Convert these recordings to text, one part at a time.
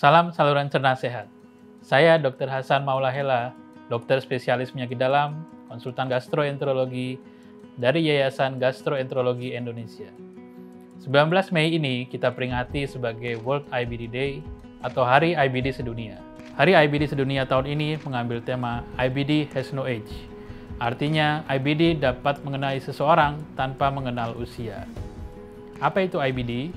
Salam saluran cerna sehat. Saya Dr. Hasan Maulahela, dokter spesialis penyakit dalam, konsultan gastroenterologi dari Yayasan Gastroenterologi Indonesia. 19 Mei ini kita peringati sebagai World IBD Day atau Hari IBD Sedunia. Hari IBD Sedunia tahun ini mengambil tema IBD has no age. Artinya, IBD dapat mengenai seseorang tanpa mengenal usia. Apa itu IBD?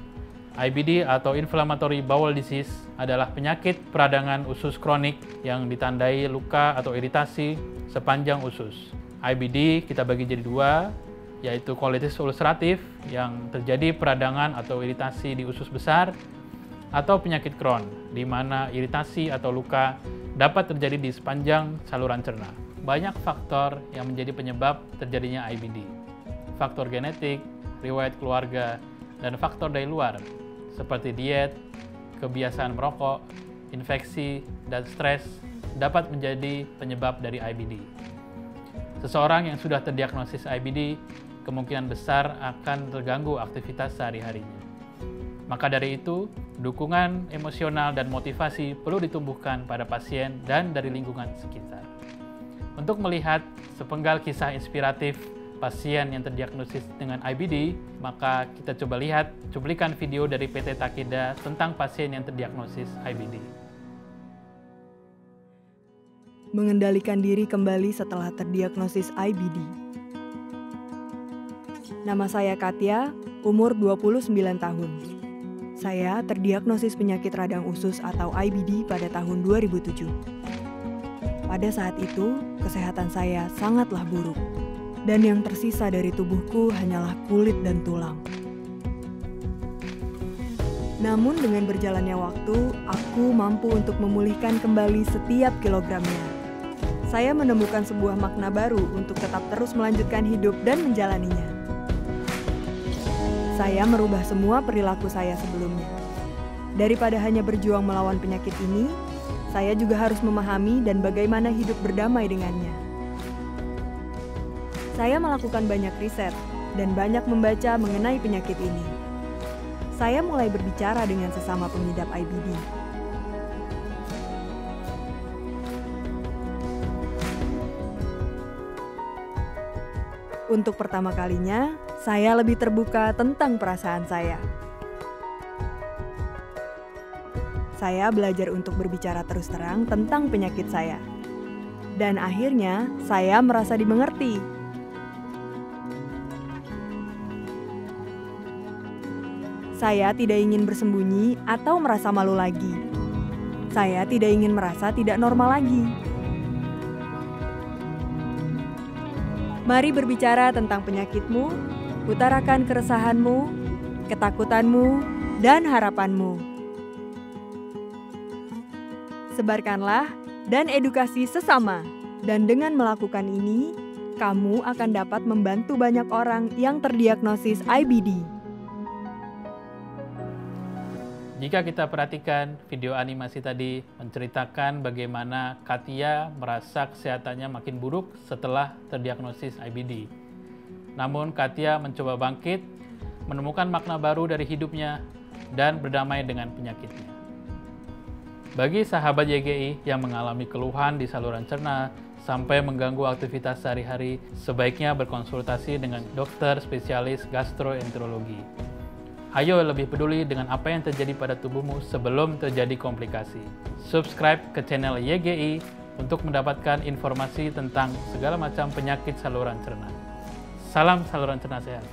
IBD atau Inflammatory Bowel Disease adalah penyakit peradangan usus kronik yang ditandai luka atau iritasi sepanjang usus. IBD kita bagi jadi dua, yaitu colitis ulceratif yang terjadi peradangan atau iritasi di usus besar, atau penyakit Crohn, di mana iritasi atau luka dapat terjadi di sepanjang saluran cerna. Banyak faktor yang menjadi penyebab terjadinya IBD. Faktor genetik, riwayat keluarga, dan faktor dari luar, seperti diet, kebiasaan merokok, infeksi, dan stres dapat menjadi penyebab dari IBD. Seseorang yang sudah terdiagnosis IBD kemungkinan besar akan terganggu aktivitas sehari-harinya. Maka dari itu, dukungan emosional dan motivasi perlu ditumbuhkan pada pasien dan dari lingkungan sekitar. Untuk melihat sepenggal kisah inspiratif pasien yang terdiagnosis dengan IBD, maka kita coba lihat cuplikan video dari PT Takeda tentang pasien yang terdiagnosis IBD. Mengendalikan diri kembali setelah terdiagnosis IBD. Nama saya Katia, umur 29 tahun. Saya terdiagnosis penyakit radang usus atau IBD pada tahun 2007. Pada saat itu, kesehatan saya sangatlah buruk. Dan yang tersisa dari tubuhku hanyalah kulit dan tulang. Namun dengan berjalannya waktu, aku mampu untuk memulihkan kembali setiap kilogramnya. Saya menemukan sebuah makna baru untuk tetap terus melanjutkan hidup dan menjalaninya. Saya merubah semua perilaku saya sebelumnya. Daripada hanya berjuang melawan penyakit ini, saya juga harus memahami dan bagaimana hidup berdamai dengannya. Saya melakukan banyak riset dan banyak membaca mengenai penyakit ini. Saya mulai berbicara dengan sesama pengidap IBD. Untuk pertama kalinya, saya lebih terbuka tentang perasaan saya. Saya belajar untuk berbicara terus terang tentang penyakit saya. Dan akhirnya, saya merasa dimengerti. Saya tidak ingin bersembunyi atau merasa malu lagi. Saya tidak ingin merasa tidak normal lagi. Mari berbicara tentang penyakitmu, utarakan keresahanmu, ketakutanmu, dan harapanmu. Sebarkanlah dan edukasi sesama. Dan dengan melakukan ini, kamu akan dapat membantu banyak orang yang terdiagnosis IBD. Jika kita perhatikan video animasi tadi menceritakan bagaimana Katia merasa kesehatannya makin buruk setelah terdiagnosis IBD. Namun Katia mencoba bangkit, menemukan makna baru dari hidupnya, dan berdamai dengan penyakitnya. Bagi sahabat YGI yang mengalami keluhan di saluran cerna sampai mengganggu aktivitas sehari-hari, sebaiknya berkonsultasi dengan dokter spesialis gastroenterologi. Ayo lebih peduli dengan apa yang terjadi pada tubuhmu sebelum terjadi komplikasi. Subscribe ke channel YGI untuk mendapatkan informasi tentang segala macam penyakit saluran cerna. Salam saluran cerna sehat.